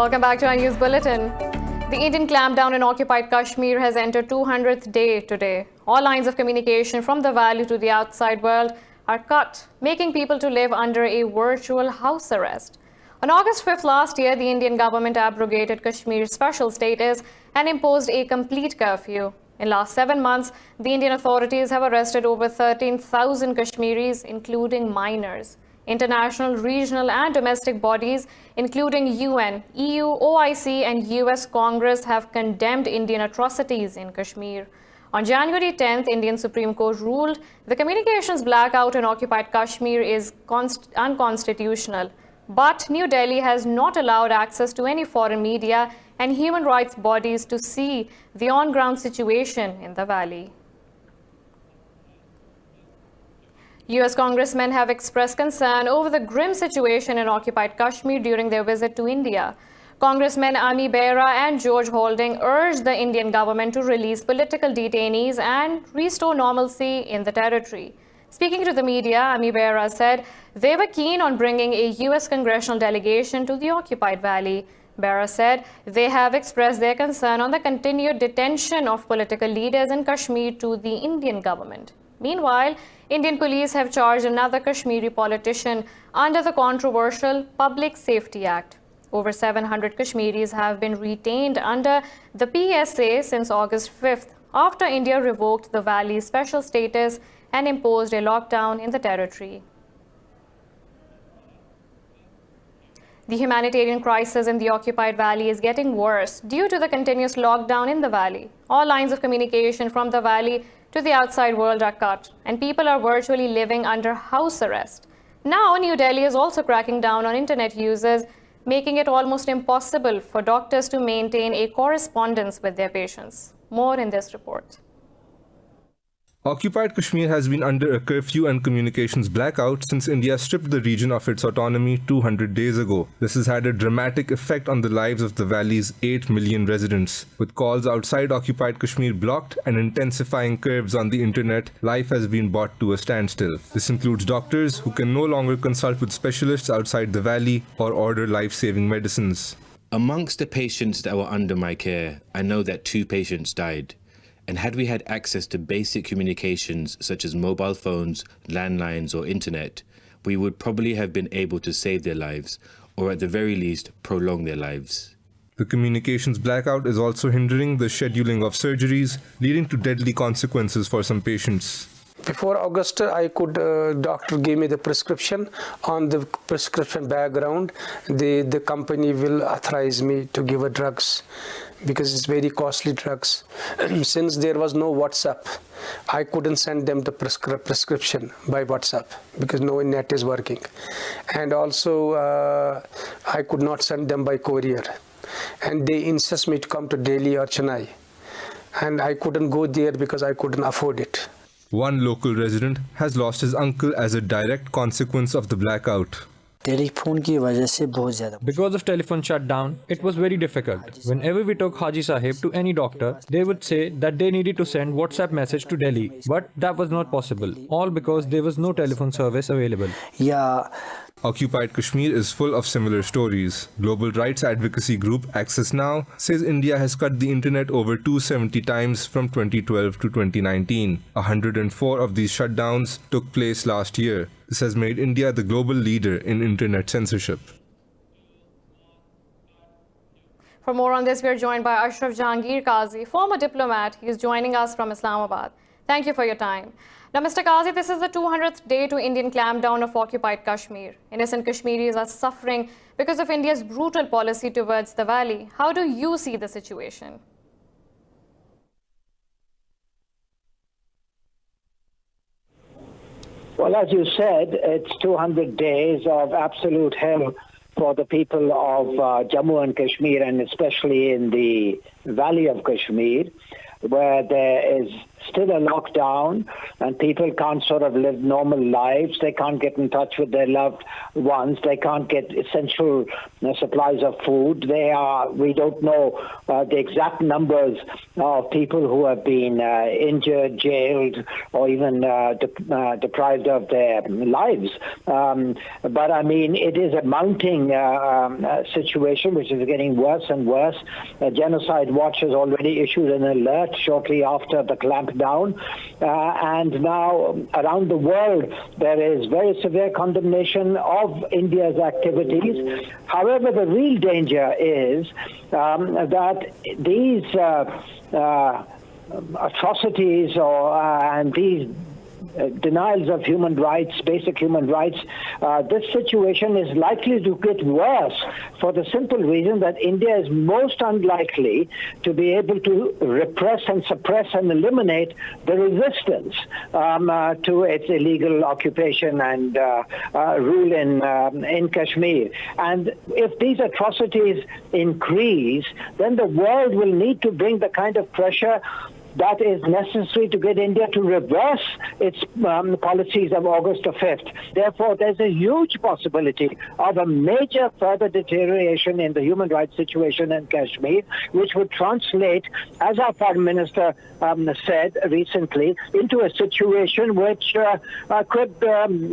Welcome back to our news bulletin. The Indian clampdown in occupied Kashmir has entered 200th day today. All lines of communication from the valley to the outside world are cut, making people to live under a virtual house arrest. On August 5th last year, the Indian government abrogated Kashmir's special status and imposed a complete curfew. In last 7 months, the Indian authorities have arrested over 13,000 Kashmiris, including minors. International, regional and domestic bodies, including UN, EU, OIC and US Congress have condemned Indian atrocities in Kashmir. On January 10th, Indian Supreme Court ruled the communications blackout in occupied Kashmir is unconstitutional. But New Delhi has not allowed access to any foreign media and human rights bodies to see the on-ground situation in the valley. US congressmen have expressed concern over the grim situation in occupied Kashmir during their visit to India. Congressmen Ami Bera and George Holding urged the Indian government to release political detainees and restore normalcy in the territory. Speaking to the media, Ami Bera said they were keen on bringing a US congressional delegation to the occupied valley. Bera said they have expressed their concern on the continued detention of political leaders in Kashmir to the Indian government. Meanwhile, Indian police have charged another Kashmiri politician under the controversial Public Safety Act. Over 700 Kashmiris have been retained under the PSA since August 5th, after India revoked the valley's special status and imposed a lockdown in the territory. The humanitarian crisis in the occupied valley is getting worse due to the continuous lockdown in the valley. All lines of communication from the valley to the outside world are cut, and people are virtually living under house arrest. Now, New Delhi is also cracking down on internet users, making it almost impossible for doctors to maintain a correspondence with their patients. More in this report. Occupied Kashmir has been under a curfew and communications blackout since India stripped the region of its autonomy 200 days ago. This has had a dramatic effect on the lives of the valley's 8 million residents. With calls outside occupied Kashmir blocked and intensifying curbs on the internet, life has been brought to a standstill. This includes doctors who can no longer consult with specialists outside the valley or order life-saving medicines. Amongst the patients that were under my care, I know that 2 patients died. And had we had access to basic communications such as mobile phones, landlines or internet, we would probably have been able to save their lives, or at the very least, prolong their lives. The communications blackout is also hindering the scheduling of surgeries, leading to deadly consequences for some patients. Before August, I could, doctor gave me the prescription. On the prescription background, the company will authorize me to give a drugs because it's very costly drugs. Since there was no WhatsApp, I couldn't send them the prescription by WhatsApp because no net is working. And also, I could not send them by courier. And they insist me to come to Delhi or Chennai. And I couldn't go there because I couldn't afford it. One local resident has lost his uncle as a direct consequence of the blackout. Because of telephone shutdown, it was very difficult. Whenever we took Haji Sahib to any doctor, they would say that they needed to send WhatsApp message to Delhi. But that was not possible, all because there was no telephone service available. Occupied Kashmir is full of similar stories. Global rights advocacy group Access Now says India has cut the internet over 270 times from 2012 to 2019. 104 of these shutdowns took place last year. This has made India the global leader in internet censorship. For more on this, we are joined by Ashraf Jahangir Qazi, former diplomat. He is joining us from Islamabad. Thank you for your time. Now, Mr. Qazi, this is the 200th day to Indian clampdown of occupied Kashmir. Innocent Kashmiris are suffering because of India's brutal policy towards the valley. How do you see the situation? Well, as you said, it's 200 days of absolute hell for the people of Jammu and Kashmir, and especially in the valley of Kashmir, where there is still a lockdown, and people can't sort of live normal lives. They can't get in touch with their loved ones. They can't get essential supplies of food. We don't know the exact numbers of people who have been injured, jailed, or even deprived of their lives. But I mean, it is a mounting situation which is getting worse and worse. Genocide Watch has already issued an alert shortly after the clampdown, and now around the world there is very severe condemnation of India's activities. However, the real danger is that these atrocities and these denials of human rights, basic human rights, this situation is likely to get worse for the simple reason that India is most unlikely to be able to repress and suppress and eliminate the resistance to its illegal occupation and rule in Kashmir. And if these atrocities increase, then the world will need to bring the kind of pressure that is necessary to get India to reverse its policies of August the 5th. Therefore, there's a huge possibility of a major further deterioration in the human rights situation in Kashmir, which would translate, as our Foreign Minister said recently, into a situation which could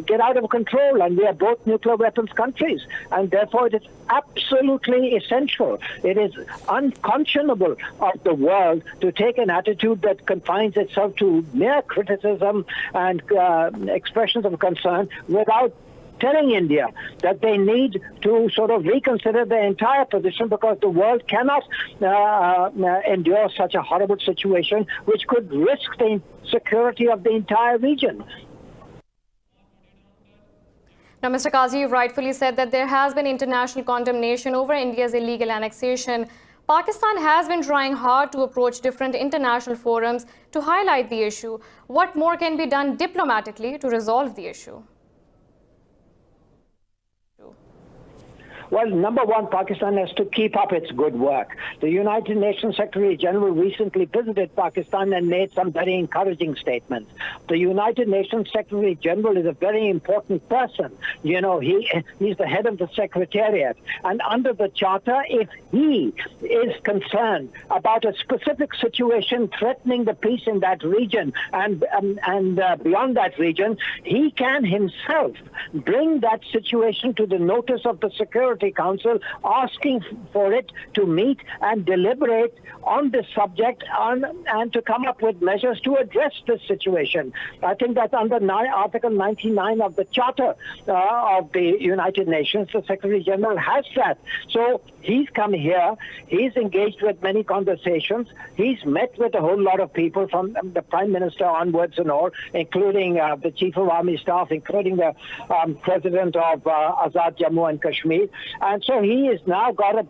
get out of control. And we are both nuclear weapons countries. And therefore, it is absolutely essential. It is unconscionable of the world to take an attitude that confines itself to mere criticism and expressions of concern without telling India that they need to sort of reconsider their entire position, because the world cannot endure such a horrible situation which could risk the security of the entire region. Now, Mr. Qazi, you've rightfully said that there has been international condemnation over India's illegal annexation. Pakistan has been trying hard to approach different international forums to highlight the issue. What more can be done diplomatically to resolve the issue? Well, number one, Pakistan has to keep up its good work. The United Nations Secretary General recently visited Pakistan and made some very encouraging statements. The United Nations Secretary General is a very important person. You know, he's the head of the Secretariat. And under the Charter, if he is concerned about a specific situation threatening the peace in that region and beyond that region, he can himself bring that situation to the notice of the Security Council, asking for it to meet and deliberate on this subject and to come up with measures to address this situation. I think that under Article 99 of the Charter of the United Nations, the Secretary General has that. So he's come here, he's engaged with many conversations, he's met with a whole lot of people from the Prime Minister onwards and all, including the Chief of Army Staff, including the President of Azad Jammu and Kashmir. And so he has now got a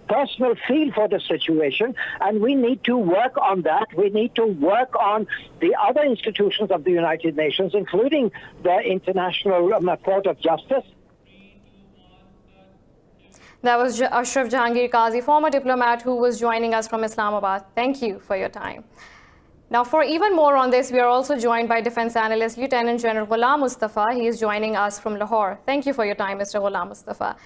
personal feel for the situation, and we need to work on that. We need to work on the other institutions of the United Nations, including the International Court of Justice. That was Ashraf Jahangir Qazi, former diplomat who was joining us from Islamabad. Thank you for your time. Now, for even more on this, we are also joined by defense analyst Lieutenant General Ghulam Mustafa. He is joining us from Lahore. Thank you for your time, Mr. Ghulam Mustafa.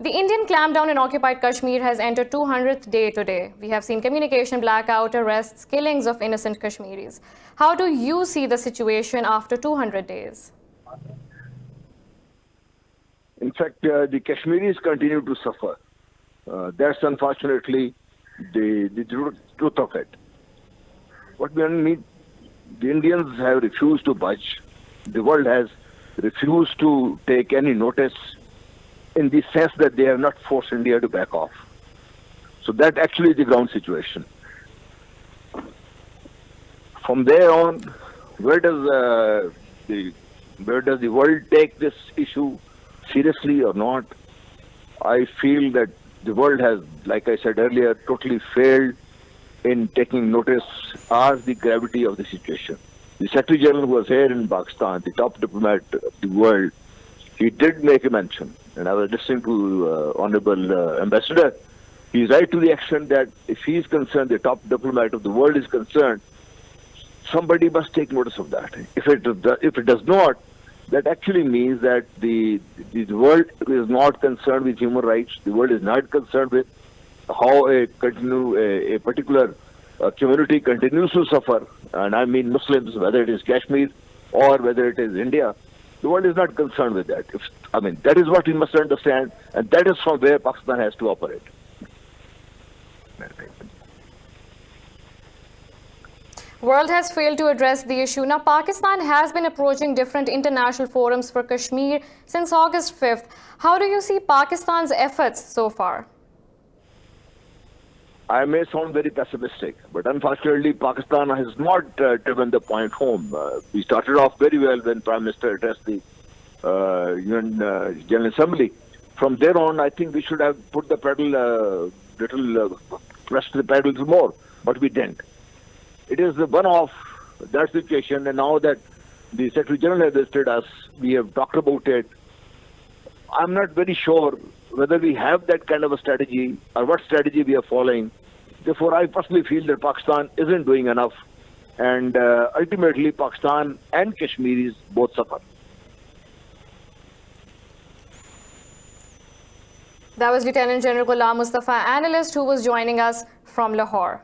The Indian clampdown in occupied Kashmir has entered 200th day today. We have seen communication blackout, arrests, killings of innocent Kashmiris. How do you see the situation after 200 days? In fact, the Kashmiris continue to suffer. That's unfortunately the truth of it. What we need, the Indians have refused to budge. The world has refused to take any notice, in the sense that they have not forced India to back off. So that actually is the ground situation. From there on, where does the world take this issue seriously or not? I feel that the world has, like I said earlier, totally failed in taking notice of the gravity of the situation. The Secretary General who was here in Pakistan, the top diplomat of the world, he did make a mention, and I was listening to Honorable Ambassador. He's right to the extent that if he is concerned, the top diplomat of the world is concerned, somebody must take notice of that. If it does not, that actually means that the world is not concerned with human rights. The world is not concerned with how a particular community continues to suffer, and I mean Muslims, whether it is Kashmir or whether it is India. The world is not concerned with that. That is what we must understand, and that is from where Pakistan has to operate. World has failed to address the issue. Now, Pakistan has been approaching different international forums for Kashmir since August 5th. How do you see Pakistan's efforts so far? I may sound very pessimistic, but unfortunately, Pakistan has not driven the point home. We started off very well when Prime Minister addressed the UN General Assembly. From there on, I think we should have put the pedal, pressed the pedals more, but we didn't. It is one of that situation, and now that the Secretary General has visited us, we have talked about it. I'm not very sure whether we have that kind of a strategy or what strategy we are following. Therefore, I personally feel that Pakistan isn't doing enough, and ultimately Pakistan and Kashmiris both suffer. That was Lieutenant General Ghulam Mustafa, analyst who was joining us from Lahore.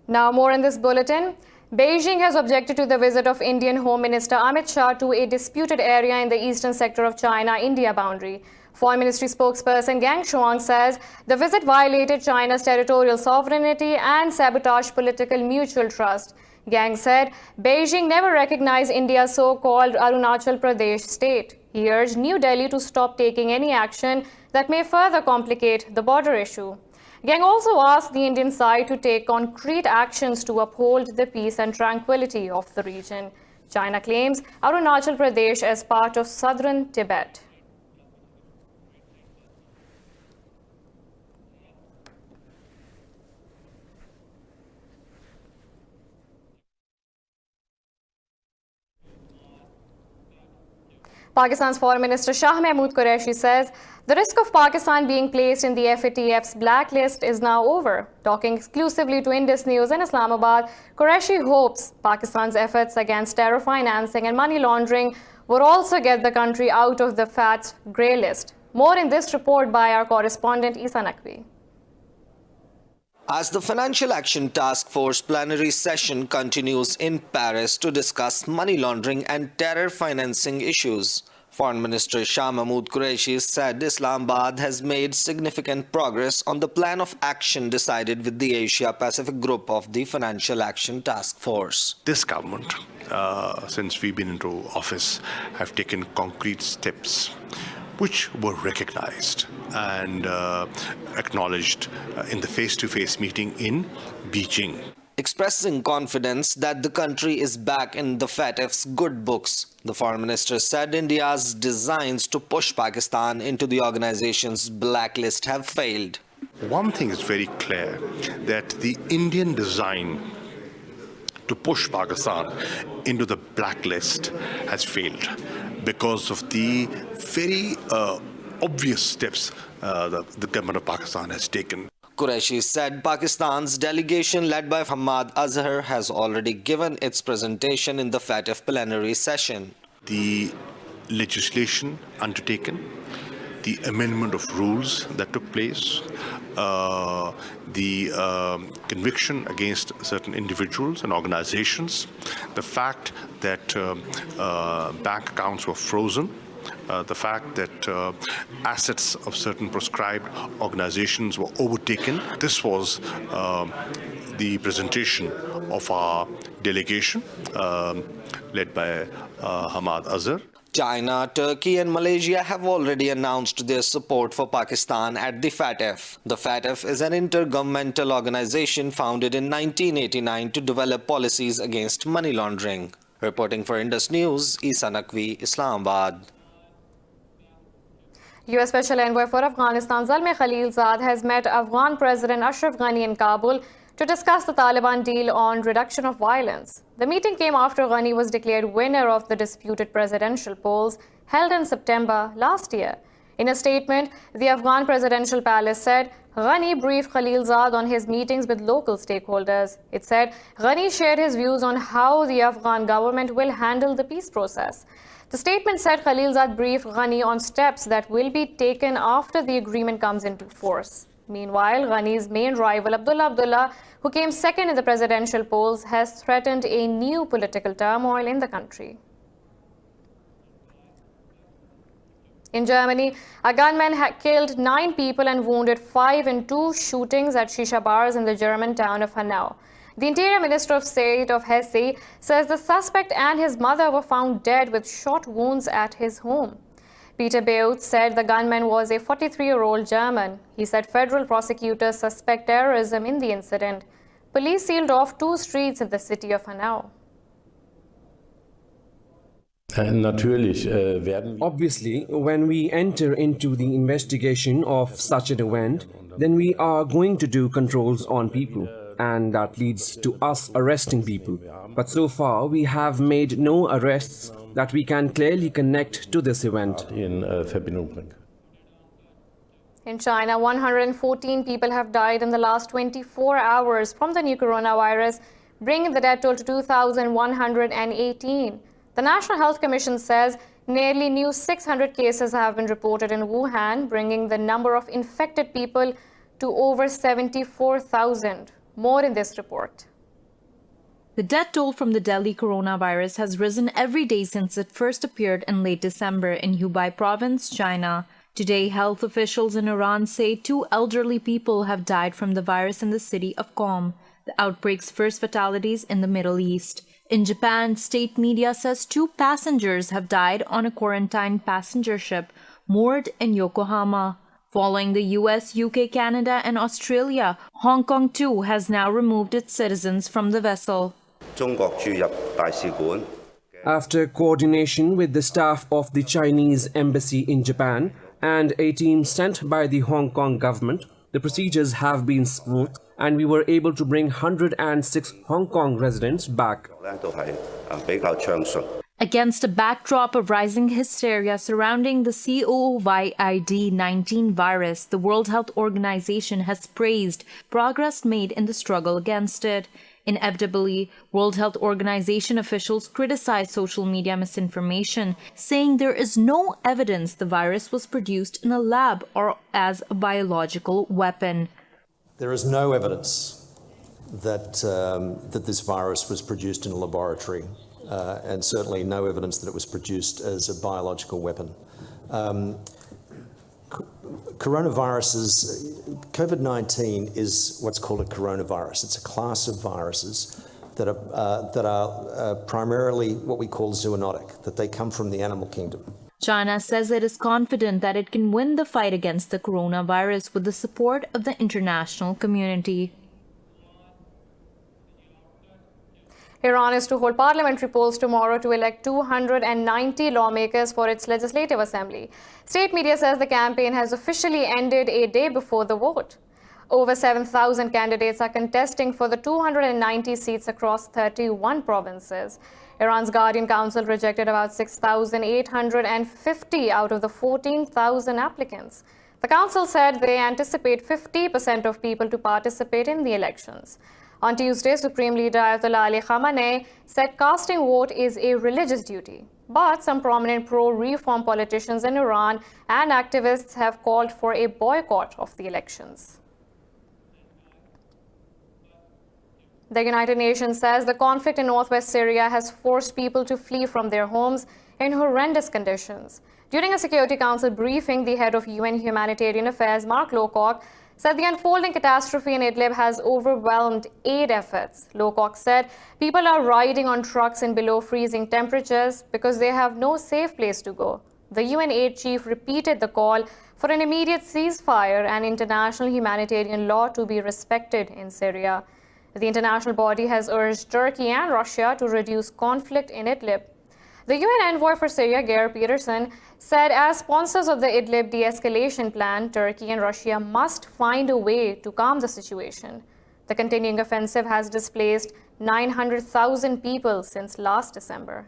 Now more in this bulletin. Beijing has objected to the visit of Indian Home Minister Amit Shah to a disputed area in the eastern sector of China-India boundary. Foreign Ministry spokesperson Gang Shuang says the visit violated China's territorial sovereignty and sabotaged political mutual trust. Gang said Beijing never recognized India's so-called Arunachal Pradesh state. He urged New Delhi to stop taking any action that may further complicate the border issue. Gang also asked the Indian side to take concrete actions to uphold the peace and tranquility of the region. China claims Arunachal Pradesh as part of southern Tibet. Pakistan's Foreign Minister Shah Mahmood Qureshi says the risk of Pakistan being placed in the FATF's blacklist is now over. Talking exclusively to Indus News in Islamabad, Qureshi hopes Pakistan's efforts against terror financing and money laundering will also get the country out of the FATF's grey list. More in this report by our correspondent Isa Naqvi. As the Financial Action Task Force plenary session continues in Paris to discuss money laundering and terror financing issues, Foreign Minister Shah Mahmood Qureshi said Islamabad has made significant progress on the plan of action decided with the Asia-Pacific group of the Financial Action Task Force. This government, since we've been into office, have taken concrete steps which were recognized and acknowledged in the face-to-face meeting in Beijing. Expressing confidence that the country is back in the FATF's good books, the Foreign Minister said India's designs to push Pakistan into the organization's blacklist have failed. One thing is very clear, that the Indian design to push Pakistan into the blacklist has failed because of the very obvious steps the government of Pakistan has taken. Qureshi said Pakistan's delegation led by Hamad Azhar has already given its presentation in the FATF plenary session. The legislation undertaken, the amendment of rules that took place, the conviction against certain individuals and organizations, the fact that bank accounts were frozen, the fact that assets of certain proscribed organizations were overtaken. This was the presentation of our delegation led by Hamad Azhar. China, Turkey and Malaysia have already announced their support for Pakistan at the FATF. The FATF is an intergovernmental organization founded in 1989 to develop policies against money laundering. Reporting for Indus News, Isa Naqvi, Islamabad. U.S. Special Envoy for Afghanistan Zalmay Khalilzad has met Afghan President Ashraf Ghani in Kabul to discuss the Taliban deal on reduction of violence. The meeting came after Ghani was declared winner of the disputed presidential polls held in September last year. In a statement, the Afghan presidential palace said GHANI briefed KHALILZAD on his meetings with local stakeholders. It said GHANI shared his views on how the Afghan government will handle the peace process. The statement said KHALILZAD briefed GHANI on steps that will be taken after the agreement comes into force. Meanwhile, GHANI's main rival Abdullah, who came second in the presidential polls, has threatened a new political turmoil in the country. In Germany, a gunman killed 9 people and wounded 5 in 2 shootings at shisha bars in the German town of Hanau. The Interior Minister of State of Hesse says the suspect and his mother were found dead with shot wounds at his home. Peter Beutz said the gunman was a 43-year-old German. He said federal prosecutors suspect terrorism in the incident. Police sealed off 2 streets in the city of Hanau. Obviously, when we enter into the investigation of such an event, then we are going to do controls on people, and that leads to us arresting people. But so far, we have made no arrests that we can clearly connect to this event. In China, 114 people have died in the last 24 hours from the new coronavirus, bringing the death toll to 2,118. The National Health Commission says nearly new 600 cases have been reported in Wuhan, bringing the number of infected people to over 74,000. More in this report. The death toll from the Delhi coronavirus has risen every day since it first appeared in late December in Hubei province, China. Today, health officials in Iran say 2 elderly people have died from the virus in the city of Qom, the outbreak's first fatalities in the Middle East. In Japan, state media says 2 passengers have died on a quarantined passenger ship moored in Yokohama. Following the US, UK, Canada, and Australia, Hong Kong too has now removed its citizens from the vessel. After coordination with the staff of the Chinese embassy in Japan and a team sent by the Hong Kong government, the procedures have been smooth and we were able to bring 106 Hong Kong residents back. Against a backdrop of rising hysteria surrounding the COVID-19 virus, the World Health Organization has praised progress made in the struggle against it. Inevitably, World Health Organization officials criticize social media misinformation, saying there is no evidence the virus was produced in a lab or as a biological weapon. There is no evidence that this virus was produced in a laboratory. And certainly no evidence that it was produced as a biological weapon. COVID-19 is what's called a coronavirus. It's a class of viruses that are primarily what we call zoonotic, that they come from the animal kingdom. China says it is confident that it can win the fight against the coronavirus with the support of the international community. Iran is to hold parliamentary polls tomorrow to elect 290 lawmakers for its legislative assembly. State media says the campaign has officially ended a day before the vote. Over 7,000 candidates are contesting for the 290 seats across 31 provinces. Iran's Guardian Council rejected about 6,850 out of the 14,000 applicants. The council said they anticipate 50% of people to participate in the elections. On Tuesday, Supreme Leader Ayatollah Ali Khamenei said casting vote is a religious duty. But some prominent pro-reform politicians in Iran and activists have called for a boycott of the elections. The United Nations says the conflict in northwest Syria has forced people to flee from their homes in horrendous conditions. During a Security Council briefing, the head of UN Humanitarian Affairs, Mark Lowcock, said the unfolding catastrophe in Idlib has overwhelmed aid efforts. Lowcock said people are riding on trucks in below freezing temperatures because they have no safe place to go. The UN aid chief repeated the call for an immediate ceasefire and international humanitarian law to be respected in Syria. The international body has urged Turkey and Russia to reduce conflict in Idlib. The UN envoy for Syria, Geir Peterson, said as sponsors of the Idlib de-escalation plan, Turkey and Russia must find a way to calm the situation. The continuing offensive has displaced 900,000 people since last December.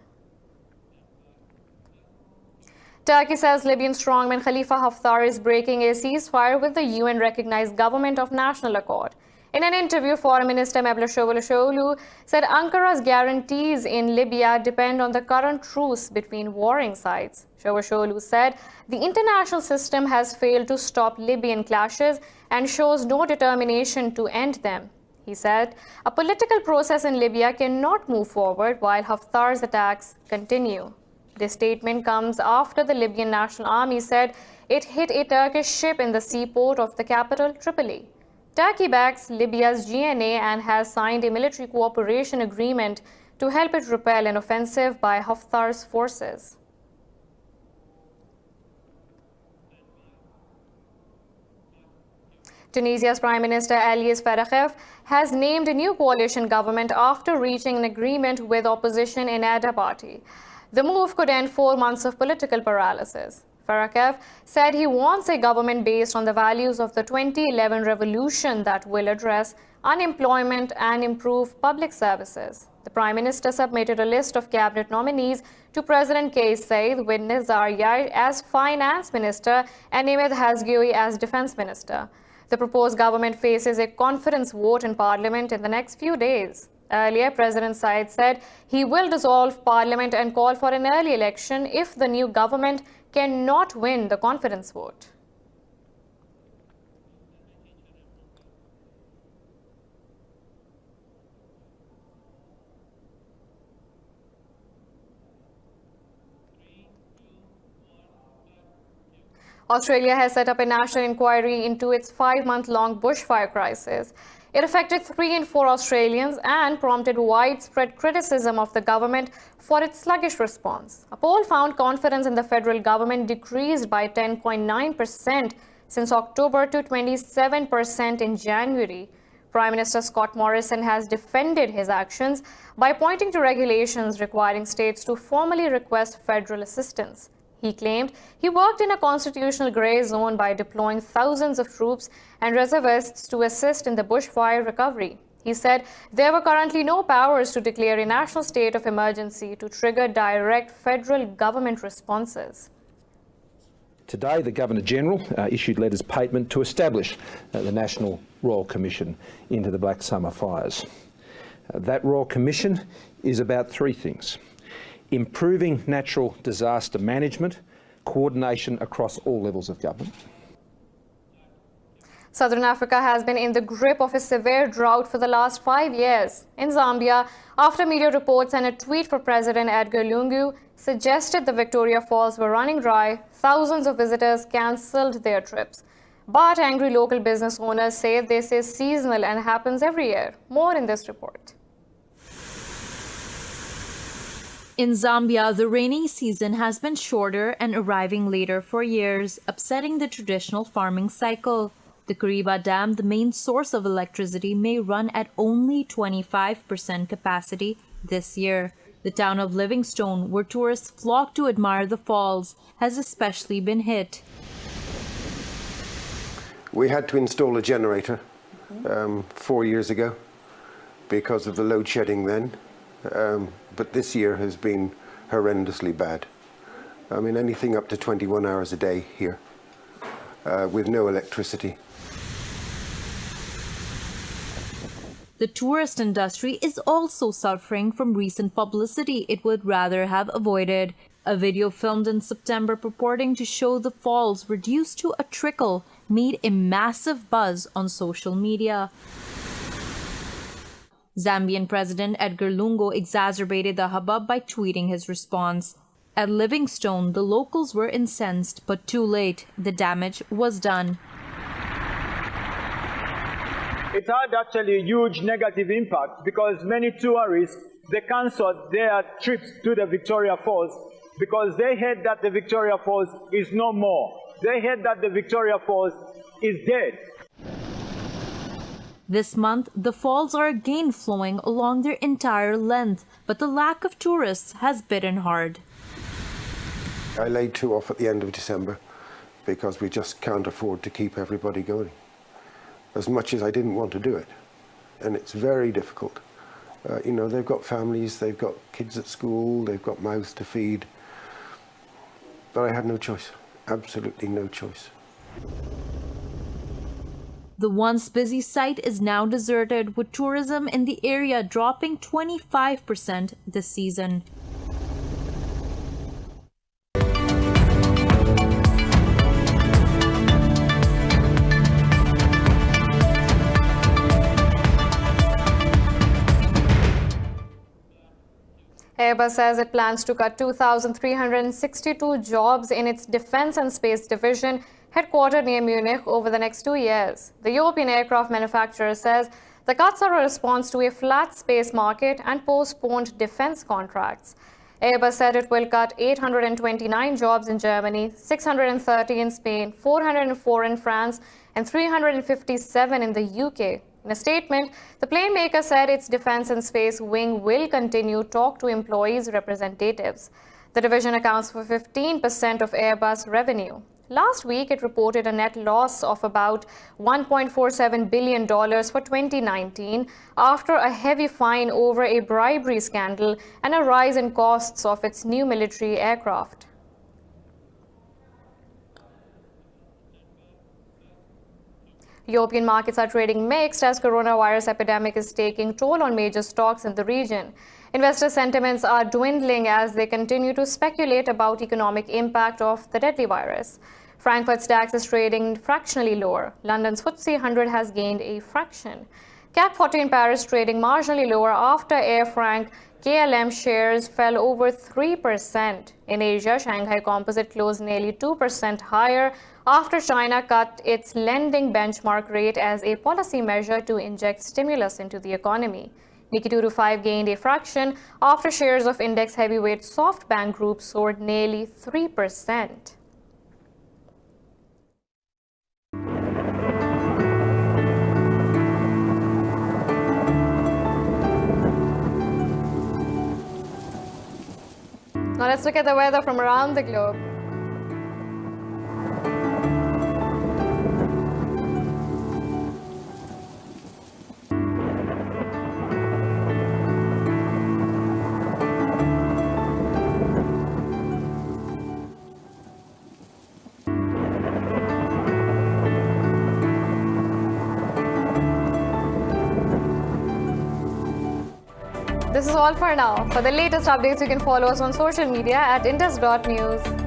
Turkey says Libyan strongman Khalifa Haftar is breaking a ceasefire with the UN-recognized Government of National Accord. In an interview, Foreign Minister Mevlut Cavusoglu said Ankara's guarantees in Libya depend on the current truce between warring sides. Cavusoglu said the international system has failed to stop Libyan clashes and shows no determination to end them. He said a political process in Libya cannot move forward while Haftar's attacks continue. This statement comes after the Libyan National Army said it hit a Turkish ship in the seaport of the capital, Tripoli. Turkey backs Libya's GHANI and has signed a military cooperation agreement to help it repel an offensive by Haftar's forces. Tunisia's Prime Minister Elias Farakhev has named a new coalition government after reaching an agreement with opposition Ennahda party. The move could end 4 months of political paralysis. Farakhev said he wants a government based on the values of the 2011 revolution that will address unemployment and improve public services. The Prime Minister submitted a list of cabinet nominees to President Kais Saied, with Nizar Yair as Finance Minister and Ahmed Hazgoui as Defense Minister. The proposed government faces a confidence vote in Parliament in the next few days. Earlier, President Saied said he will dissolve Parliament and call for an early election if the new government cannot win the confidence vote. Australia has set up a national inquiry into its 5-month-long bushfire crisis. It affected 3 in 4 Australians and prompted widespread criticism of the government for its sluggish response. A poll found confidence in the federal government decreased by 10.9% since October to 27% in January. Prime Minister Scott Morrison has defended his actions by pointing to regulations requiring states to formally request federal assistance. He claimed he worked in a constitutional grey zone by deploying thousands of troops and reservists to assist in the bushfire recovery. He said there were currently no powers to declare a national state of emergency to trigger direct federal government responses. Today, the Governor-General issued letters patent to establish the National Royal Commission into the Black Summer fires. That Royal Commission is about 3 things: improving natural disaster management, coordination across all levels of government. Southern Africa has been in the grip of a severe drought for the last 5 years. In Zambia, after media reports and a tweet for President Edgar Lungu suggested the Victoria Falls were running dry, thousands of visitors cancelled their trips. But angry local business owners say this is seasonal and happens every year. More in this report. In Zambia, the rainy season has been shorter and arriving later for years, upsetting the traditional farming cycle. The Kariba Dam, the main source of electricity, may run at only 25% capacity this year. The town of Livingstone, where tourists flock to admire the falls, has especially been hit. We had to install a generator 4 years ago because of the load shedding then. But this year has been horrendously bad. I mean, anything up to 21 hours a day here with no electricity. The tourist industry is also suffering from recent publicity it would rather have avoided. A video filmed in September purporting to show the falls reduced to a trickle made a massive buzz on social media. Zambian President Edgar Lungu exacerbated the hubbub by tweeting his response. At Livingstone, the locals were incensed, but too late. The damage was done. It had actually a huge negative impact because many tourists, they cancelled their trips to the Victoria Falls because they heard that the Victoria Falls is no more. They heard that the Victoria Falls is dead. This month, the falls are again flowing along their entire length, but the lack of tourists has bitten hard. I laid 2 off at the end of December because we just can't afford to keep everybody going, as much as I didn't want to do it. And it's very difficult. You know, they've got families, they've got kids at school, they've got mouths to feed. But I had no choice, absolutely no choice. The once busy site is now deserted, with tourism in the area dropping 25% this season. Airbus says it plans to cut 2,362 jobs in its defense and space division, headquartered near Munich, over the next 2 years. The European aircraft manufacturer says the cuts are a response to a flat space market and postponed defense contracts. Airbus said it will cut 829 jobs in Germany, 630 in Spain, 404 in France, and 357 in the UK. In a statement, the plane maker said its defense and space wing will continue to talk to employees' representatives. The division accounts for 15% of Airbus revenue. Last week, it reported a net loss of about $1.47 billion for 2019 after a heavy fine over a bribery scandal and a rise in costs of its new military aircraft. European markets are trading mixed as coronavirus epidemic is taking toll on major stocks in the region. Investor sentiments are dwindling as they continue to speculate about economic impact of the deadly virus. Frankfurt's DAX is trading fractionally lower. London's FTSE 100 has gained a fraction. CAC 40 in Paris trading marginally lower after Air France KLM shares fell over 3%. In Asia, Shanghai Composite closed nearly 2% higher after China cut its lending benchmark rate as a policy measure to inject stimulus into the economy. Nikkei 225 gained a fraction after shares of index heavyweight SoftBank Group soared nearly 3%. Now let's look at the weather from around the globe. This is all for now. For the latest updates, you can follow us on social media at indus.news.